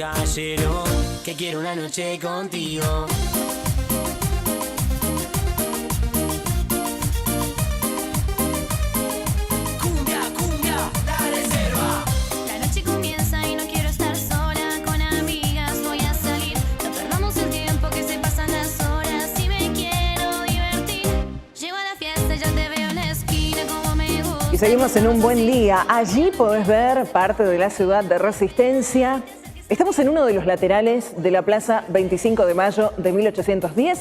caballero que quiere una noche contigo. Cumbia, cumbia, la reserva. La noche comienza y no quiero estar sola. Con amigas voy a salir. No perdamos el tiempo que se pasan las horas. Si me quiero divertir, llego a la fiesta, ya te veo en la esquina como me gusta. Y seguimos en un buen día. Allí podés ver parte de la ciudad de Resistencia. Estamos en uno de los laterales de la Plaza 25 de Mayo de 1810,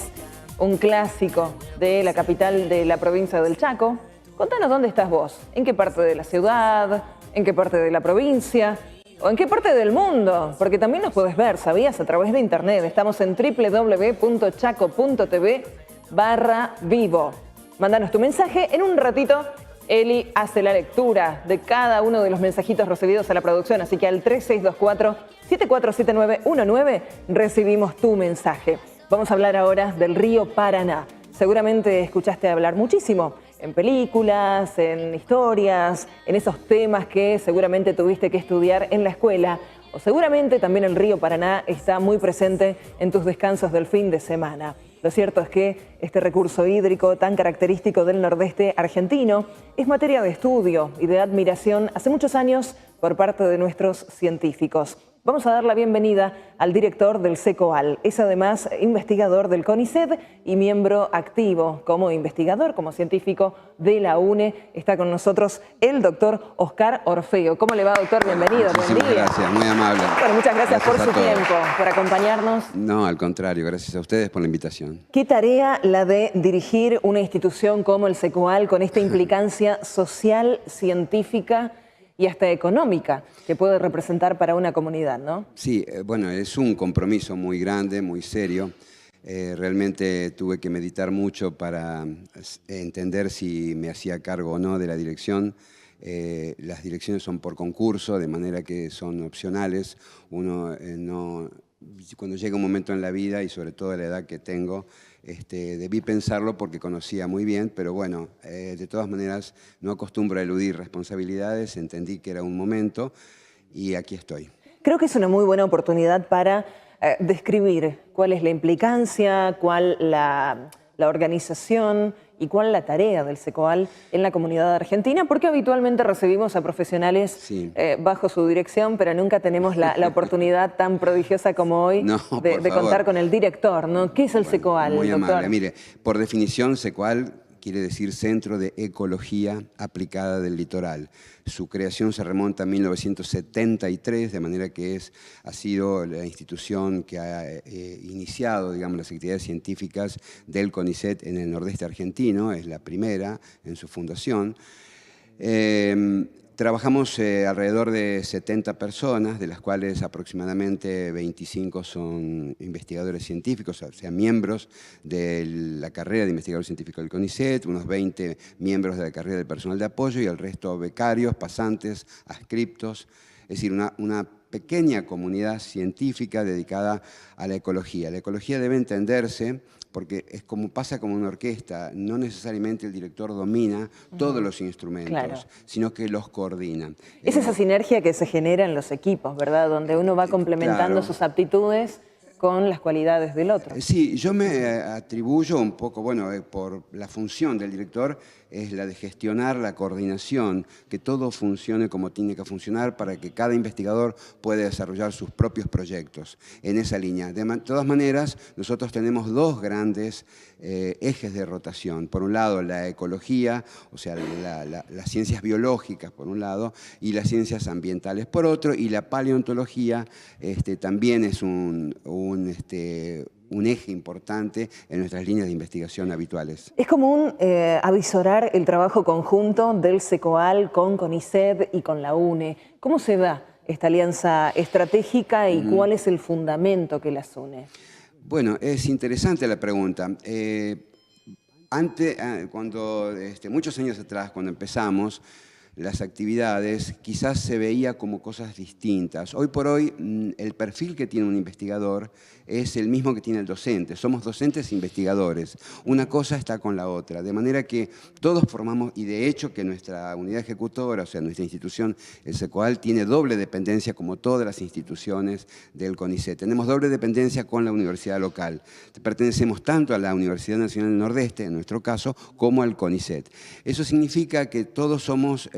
un clásico de la capital de la provincia del Chaco. Contanos dónde estás vos, en qué parte de la ciudad, en qué parte de la provincia o en qué parte del mundo, porque también nos podés ver, ¿sabías? A través de internet. Estamos en www.chaco.tv/vivo. Mándanos tu mensaje, en un ratito Eli hace la lectura de cada uno de los mensajitos recibidos a la producción, así que al 3624-747919 recibimos tu mensaje. Vamos a hablar ahora del río Paraná. Seguramente escuchaste hablar muchísimo en películas, en historias, en esos temas que seguramente tuviste que estudiar en la escuela, o seguramente también el río Paraná está muy presente en tus descansos del fin de semana. Lo cierto es que este recurso hídrico tan característico del nordeste argentino es materia de estudio y de admiración hace muchos años por parte de nuestros científicos. Vamos a dar la bienvenida al director del SECOAL. Es además investigador del CONICET y miembro activo como investigador, como científico de la UNE. Está con nosotros el doctor Oscar Orfeo. ¿Cómo le va, doctor? Bienvenido. Muchísimas buen día. gracias, muy amable. Bueno, muchas gracias por a su todos. tiempo, por acompañarnos. No, al contrario, gracias a ustedes por la invitación. ¿Qué tarea la de dirigir una institución como el SECOAL con esta implicancia social, científica y hasta económica que puede representar para una comunidad, ¿no? Sí, bueno, es un compromiso muy grande, muy serio. Realmente tuve que meditar mucho para entender si me hacía cargo o no de la dirección. Las direcciones son por concurso, de manera que son opcionales. Uno cuando llega un momento en la vida, y sobre todo a la edad que tengo, debí pensarlo porque conocía muy bien, pero bueno, de todas maneras no acostumbro a eludir responsabilidades, entendí que era un momento y aquí estoy. Creo que es una muy buena oportunidad para describir cuál es la implicancia, cuál la organización y cuál la tarea del SECOAL en la comunidad argentina, porque habitualmente recibimos a profesionales Sí. Bajo su dirección, pero nunca tenemos la oportunidad tan prodigiosa como hoy No, de por favor. contar con el director, ¿no? ¿Qué es el SECOAL, Muy doctor? amable. Mire, por definición, SECOAL quiere decir Centro de Ecología Aplicada del Litoral. Su creación se remonta a 1973, de manera que ha sido la institución que ha iniciado, digamos, las actividades científicas del CONICET en el nordeste argentino, es la primera en su fundación. Trabajamos alrededor de 70 personas, de las cuales aproximadamente 25 son investigadores científicos, o sea, miembros de la carrera de investigador científico del CONICET, unos 20 miembros de la carrera del personal de apoyo y el resto becarios, pasantes, adscriptos, es decir, una pequeña comunidad científica dedicada a la ecología. La ecología debe entenderse porque es como pasa como una orquesta, no necesariamente el director domina todos los instrumentos, Claro. sino que los coordina. Es esa sinergia que se genera en los equipos, ¿verdad? Donde uno va complementando Claro. sus aptitudes con las cualidades del otro. Sí, yo me atribuyo un poco, bueno, por la función del director, es la de gestionar la coordinación, que todo funcione como tiene que funcionar para que cada investigador pueda desarrollar sus propios proyectos en esa línea. De todas maneras, nosotros tenemos dos grandes ejes de rotación. Por un lado, la ecología, o sea, las ciencias biológicas, por un lado, y las ciencias ambientales, por otro, y la paleontología también es un eje importante en nuestras líneas de investigación habituales. Es común avisorar el trabajo conjunto del SECOAL con CONICET y con la UNE. ¿Cómo se da esta alianza estratégica y cuál es el fundamento que las une? Bueno, es interesante la pregunta. Muchos años atrás, cuando empezamos, las actividades, quizás se veía como cosas distintas. Hoy por hoy, el perfil que tiene un investigador es el mismo que tiene el docente. Somos docentes e investigadores. Una cosa está con la otra, de manera que todos formamos, y de hecho que nuestra unidad ejecutora, o sea, nuestra institución, el SECOAL, tiene doble dependencia como todas las instituciones del CONICET. Tenemos doble dependencia con la universidad local. Pertenecemos tanto a la Universidad Nacional del Nordeste, en nuestro caso, como al CONICET. Eso significa que todos somos,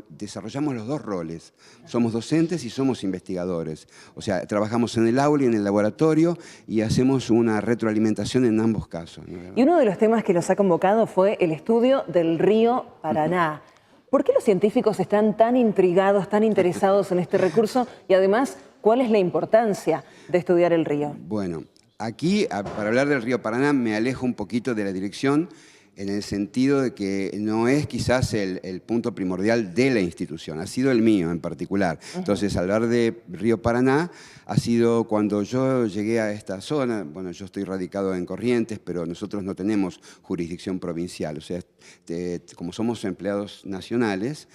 desarrollamos los dos roles. Somos docentes y somos investigadores. O sea, trabajamos en el aula y en el laboratorio y hacemos una retroalimentación en ambos casos, ¿no? Y uno de los temas que los ha convocado fue el estudio del río Paraná. ¿Por qué los científicos están tan intrigados, tan interesados en este recurso? Y además, ¿cuál es la importancia de estudiar el río? Bueno, aquí, para hablar del río Paraná, me alejo un poquito de la dirección, en el sentido de que no es quizás el punto primordial de la institución, ha sido el mío en particular. Entonces, hablar de Río Paraná ha sido cuando yo llegué a esta zona. Bueno, yo estoy radicado en Corrientes, pero nosotros no tenemos jurisdicción provincial. O sea, como somos empleados nacionales,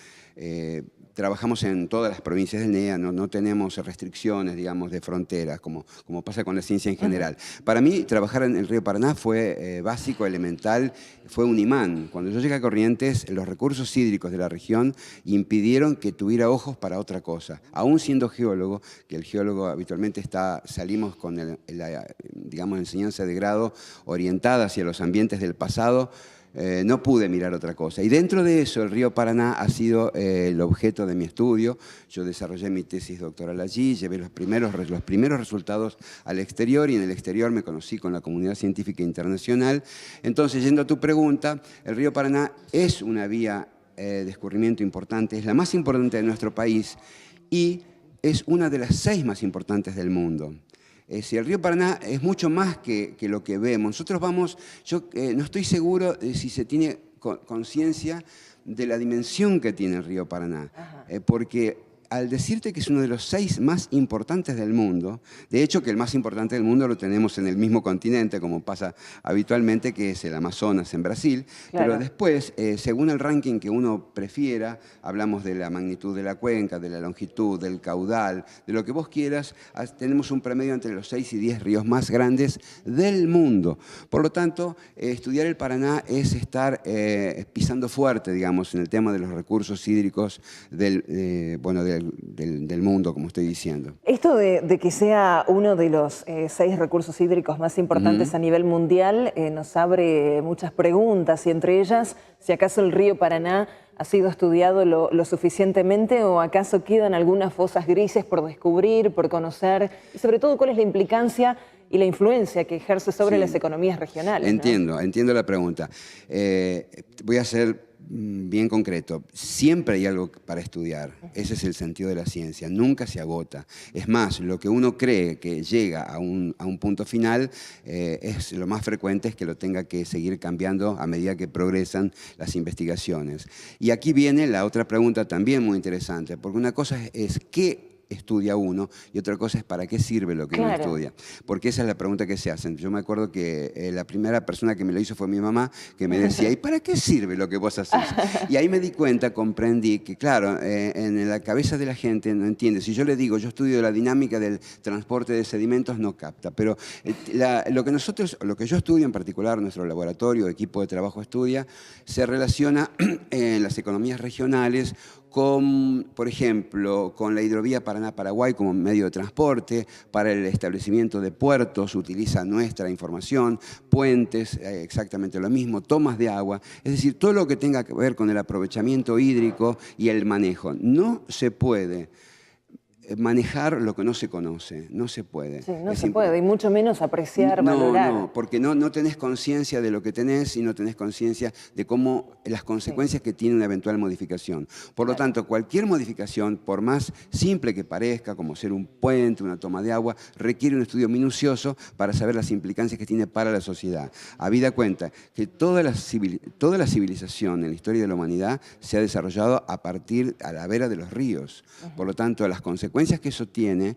trabajamos en todas las provincias del NEA, no tenemos restricciones, digamos, de fronteras, como pasa con la ciencia en general. Para mí, trabajar en el río Paraná fue básico, elemental, fue un imán. Cuando yo llegué a Corrientes, los recursos hídricos de la región impidieron que tuviera ojos para otra cosa. Aún siendo geólogo, que el geólogo habitualmente salimos con digamos, enseñanza de grado orientada hacia los ambientes del pasado, no pude mirar otra cosa. Y dentro de eso, el río Paraná ha sido el objeto de mi estudio. Yo desarrollé mi tesis doctoral allí, llevé los primeros resultados al exterior, y en el exterior me conocí con la comunidad científica internacional. Entonces, yendo a tu pregunta, el río Paraná es una vía de escurrimiento importante, es la más importante de nuestro país y es una de las 6 más importantes del mundo. Si el río Paraná es mucho más que lo que vemos. Nosotros vamos, yo no estoy seguro de si se tiene conciencia de la dimensión que tiene el río Paraná, porque al decirte que es uno de los 6 más importantes del mundo, de hecho que el más importante del mundo lo tenemos en el mismo continente, como pasa habitualmente, que es el Amazonas en Brasil, claro. Pero después, según el ranking que uno prefiera, hablamos de la magnitud de la cuenca, de la longitud, del caudal, de lo que vos quieras, tenemos un promedio entre los 6 y 10 ríos más grandes del mundo. Por lo tanto, estudiar el Paraná es estar pisando fuerte, digamos, en el tema de los recursos hídricos del mundo, como estoy diciendo. Esto de que sea uno de los 6 recursos hídricos más importantes a nivel mundial nos abre muchas preguntas, y entre ellas, si acaso el río Paraná ha sido estudiado lo suficientemente, o acaso quedan algunas fosas grises por descubrir, por conocer, y sobre todo cuál es la implicancia y la influencia que ejerce sobre las economías regionales. Entiendo la pregunta. Voy a ser bien concreto. Siempre hay algo para estudiar. Ese es el sentido de la ciencia. Nunca se agota. Es más, lo que uno cree que llega a un punto final, es lo más frecuente es que lo tenga que seguir cambiando a medida que progresan las investigaciones. Y aquí viene la otra pregunta también muy interesante, porque una cosa es ¿qué estudia uno? Y otra cosa es ¿para qué sirve lo que uno estudia? Porque esa es la pregunta que se hacen. Yo me acuerdo que la primera persona que me lo hizo fue mi mamá, que me decía, ¿y para qué sirve lo que vos haces? Y ahí me di cuenta, comprendí que, claro, en la cabeza de la gente no entiende. Si yo le digo, yo estudio la dinámica del transporte de sedimentos, no capta. Pero lo que yo estudio en particular, nuestro laboratorio, equipo de trabajo estudia, se relaciona en las economías regionales con, por ejemplo, con la hidrovía Paraná-Paraguay como medio de transporte. Para el establecimiento de puertos utiliza nuestra información, puentes, exactamente lo mismo, tomas de agua, es decir, todo lo que tenga que ver con el aprovechamiento hídrico y el manejo. No se puede manejar lo que no se conoce, no se puede. Sí, no se puede, y mucho menos apreciar, valorar. No, porque no tenés conciencia de lo que tenés y no tenés conciencia de cómo las consecuencias que tiene una eventual modificación. Por lo tanto, cualquier modificación, por más simple que parezca, como ser un puente, una toma de agua, requiere un estudio minucioso para saber las implicancias que tiene para la sociedad. Habida cuenta que toda la civilización en la historia de la humanidad se ha desarrollado a la vera de los ríos. Por lo tanto, las consecuencias que eso tiene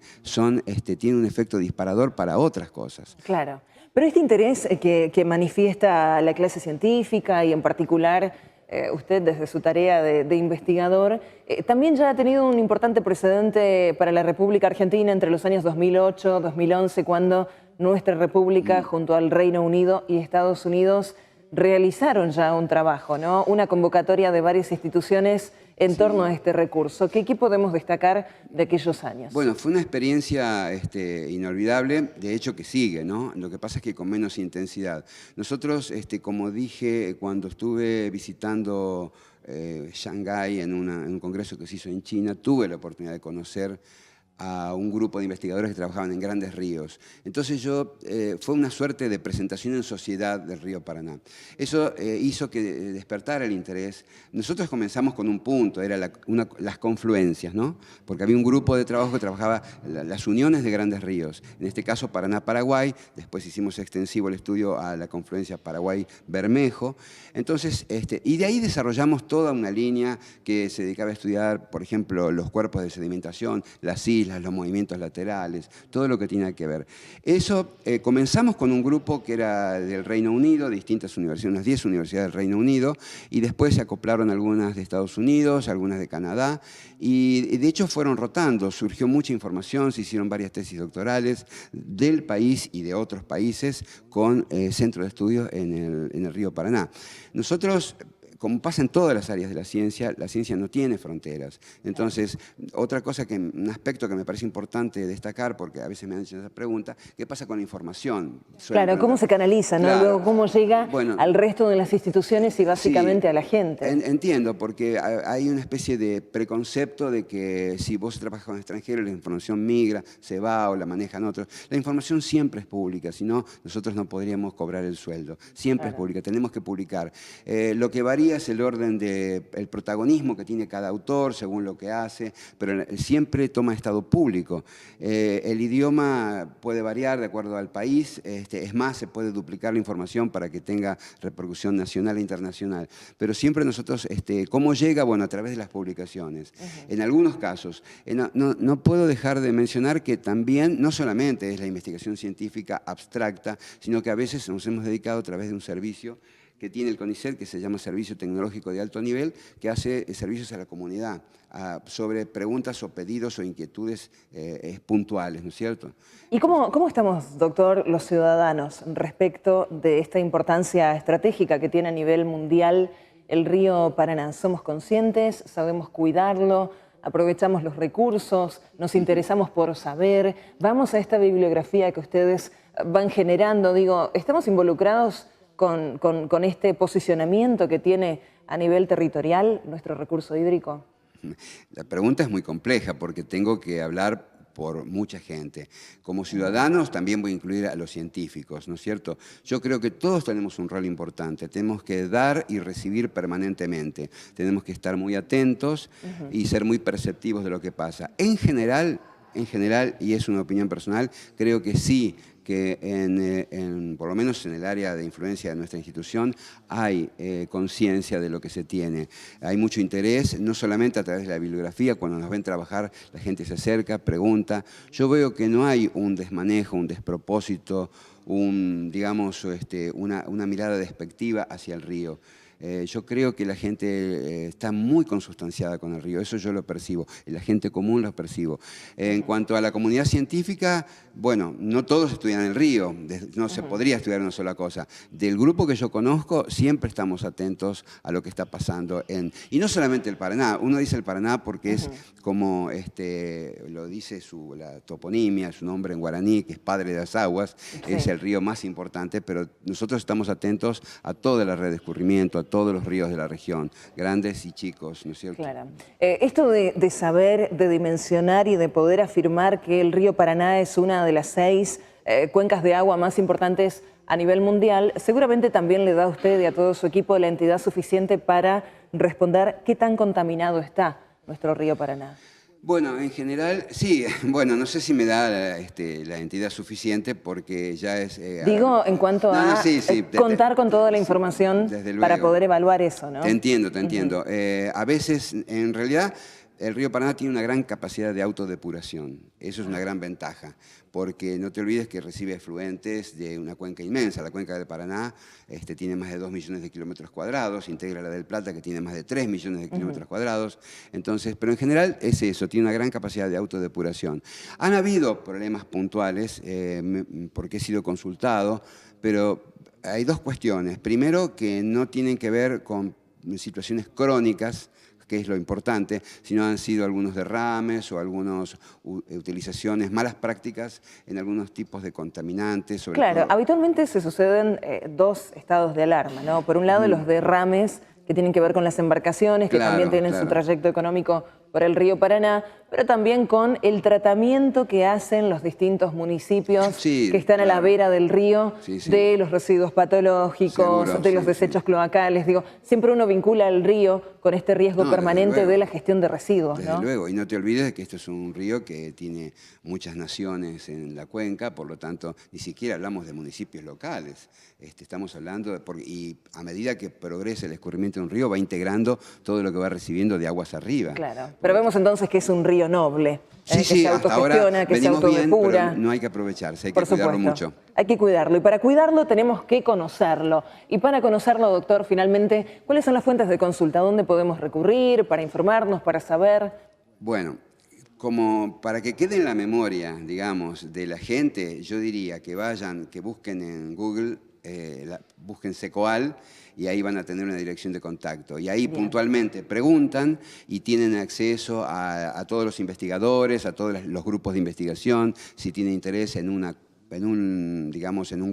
tiene un efecto disparador para otras cosas. Claro. Pero este interés que manifiesta la clase científica, y en particular usted desde su tarea de investigador, también ya ha tenido un importante precedente para la República Argentina entre los años 2008, 2011, cuando nuestra República, junto al Reino Unido y Estados Unidos, realizaron ya un trabajo, ¿no? Una convocatoria de varias instituciones en torno a este recurso. ¿Qué podemos destacar de aquellos años? Bueno, fue una experiencia inolvidable, de hecho que sigue, ¿no? Lo que pasa es que con menos intensidad. Nosotros, como dije, cuando estuve visitando Shanghái en un congreso que se hizo en China, tuve la oportunidad de conocer a un grupo de investigadores que trabajaban en Grandes Ríos. Entonces fue una suerte de presentación en sociedad del río Paraná. Eso hizo que despertara el interés. Nosotros comenzamos con un punto, era las confluencias, ¿no? Porque había un grupo de trabajo que trabajaba las uniones de Grandes Ríos. En este caso Paraná-Paraguay, después hicimos extensivo el estudio a la confluencia Paraguay-Bermejo. Entonces, y de ahí desarrollamos toda una línea que se dedicaba a estudiar, por ejemplo, los cuerpos de sedimentación, las islas, los movimientos laterales, todo lo que tiene que ver. Eso, comenzamos con un grupo que era del Reino Unido, de distintas universidades, unas 10 universidades del Reino Unido, y después se acoplaron algunas de Estados Unidos, algunas de Canadá, y de hecho fueron rotando, surgió mucha información, se hicieron varias tesis doctorales del país y de otros países con centro de estudios en el río Paraná. Nosotros, como pasa en todas las áreas de la ciencia no tiene fronteras. Entonces, un aspecto que me parece importante destacar, porque a veces me han hecho esa pregunta, ¿qué pasa con la información? Claro, ¿cómo se canaliza, ¿no? Claro. Luego, ¿cómo llega al resto de las instituciones y básicamente a la gente? Entiendo, porque hay una especie de preconcepto de que si vos trabajas con extranjeros, la información migra, se va o la manejan otros. La información siempre es pública, si no, nosotros no podríamos cobrar el sueldo. Siempre es pública, tenemos que publicar. Lo que varía es el orden del protagonismo que tiene cada autor según lo que hace, pero siempre toma estado público. El idioma puede variar de acuerdo al país, es más, se puede duplicar la información para que tenga repercusión nacional e internacional, pero siempre nosotros, ¿cómo llega? Bueno, a través de las publicaciones. En algunos casos, no puedo dejar de mencionar que también, no solamente es la investigación científica abstracta, sino que a veces nos hemos dedicado a través de un servicio que tiene el CONICET, que se llama Servicio Tecnológico de Alto Nivel, que hace servicios a la comunidad sobre preguntas o pedidos o inquietudes puntuales, ¿no es cierto? ¿Y cómo estamos, doctor, los ciudadanos respecto de esta importancia estratégica que tiene a nivel mundial el río Paraná? ¿Somos conscientes? ¿Sabemos cuidarlo? ¿Aprovechamos los recursos? ¿Nos interesamos por saber? ¿Vamos a esta bibliografía que ustedes van generando? Digo, ¿estamos involucrados con este posicionamiento que tiene a nivel territorial nuestro recurso hídrico? La pregunta es muy compleja porque tengo que hablar por mucha gente. Como ciudadanos también voy a incluir a los científicos, ¿no es cierto? Yo creo que todos tenemos un rol importante, tenemos que dar y recibir permanentemente, tenemos que estar muy atentos y ser muy perceptivos de lo que pasa. En general, y es una opinión personal, creo que sí, que por lo menos en el área de influencia de nuestra institución hay conciencia de lo que se tiene. Hay mucho interés, no solamente a través de la bibliografía, cuando nos ven trabajar la gente se acerca, pregunta. Yo veo que no hay un desmanejo, un despropósito, digamos, una mirada despectiva hacia el río. Yo creo que la gente está muy consustanciada con el río, eso yo lo percibo, y la gente común lo percibo. En cuanto a la comunidad científica, bueno, no todos estudian el río, no se podría estudiar una sola cosa. Del grupo que yo conozco, siempre estamos atentos a lo que está pasando y no solamente el Paraná, uno dice el Paraná porque es como lo dice la toponimia, su nombre en guaraní, que es padre de las aguas, es el río más importante, pero nosotros estamos atentos a toda la red de escurrimiento, a todos los ríos de la región, grandes y chicos, ¿no es cierto? Claro. Esto de saber, de dimensionar y de poder afirmar que el río Paraná es una de las 6 cuencas de agua más importantes a nivel mundial, seguramente también le da a usted y a todo su equipo la entidad suficiente para responder qué tan contaminado está nuestro río Paraná. Bueno, en general, sí. Bueno, no sé si me da la entidad suficiente porque ya es... Digo, en cuanto a contar con toda la información para poder evaluar eso, ¿no? Te entiendo. A veces, en realidad, el río Paraná tiene una gran capacidad de autodepuración. Eso es una gran ventaja, porque no te olvides que recibe efluentes de una cuenca inmensa. La cuenca del Paraná tiene más de 2 millones de kilómetros cuadrados, integra la del Plata, que tiene más de 3 millones de kilómetros cuadrados. Entonces, pero en general es eso, tiene una gran capacidad de autodepuración. Han habido problemas puntuales, porque he sido consultado, pero hay dos cuestiones. Primero, que no tienen que ver con situaciones crónicas, que es lo importante, sino han sido algunos derrames o algunas utilizaciones, malas prácticas en algunos tipos de contaminantes. Claro, habitualmente se suceden dos estados de alarma, ¿no? Por un lado, los derrames que tienen que ver con las embarcaciones, que también tienen su trayecto económico por el río Paraná, pero también con el tratamiento que hacen los distintos municipios que están a la vera del río, de los residuos patológicos, de los desechos cloacales. Digo, siempre uno vincula el río con este riesgo permanente de la gestión de residuos, Desde luego, y no te olvides de que esto es un río que tiene muchas naciones en la cuenca, por lo tanto, ni siquiera hablamos de municipios locales. Estamos hablando y a medida que progresa el escurrimiento de un río, va integrando todo lo que va recibiendo de aguas arriba. Claro, pero vemos entonces que es un río noble, que se autogestiona, que se autodepura. Bien, pero no hay que aprovecharse, hay que cuidarlo mucho. Hay que cuidarlo, y para cuidarlo tenemos que conocerlo. Y para conocerlo, doctor, finalmente, ¿cuáles son las fuentes de consulta? ¿Dónde podemos recurrir para informarnos, para saber? Bueno, como para que quede en la memoria, digamos, de la gente, yo diría que vayan, que busquen en Google, busquen Secoal, y ahí van a tener una dirección de contacto. Y ahí puntualmente preguntan y tienen acceso a todos los investigadores, a todos los grupos de investigación, si tienen interés en un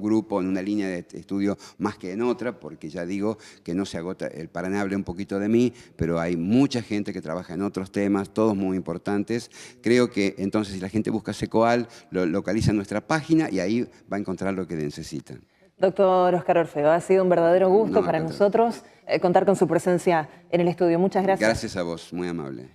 grupo, en una línea de estudio más que en otra, porque ya digo que no se agota. El Paraná habla un poquito de mí, pero hay mucha gente que trabaja en otros temas, todos muy importantes. Creo que entonces si la gente busca Secoal, lo localiza en nuestra página y ahí va a encontrar lo que necesita. Doctor Oscar Orfeo, ha sido un verdadero gusto para nosotros contar con su presencia en el estudio. Muchas gracias. Gracias a vos, muy amable.